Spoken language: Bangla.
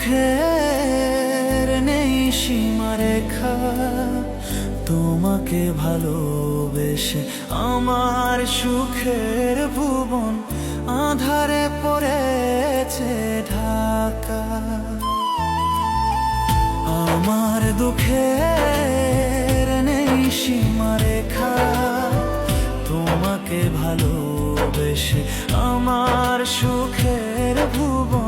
দুঃখের নেই সীমারেখা, তোমাকে ভালোবেসে আমার সুখের ভুবন আঁধারে পড়েছে ঢাকা। আমার দুঃখের নেই সীমারেখা, তোমাকে ভালোবেসে আমার সুখের ভুবন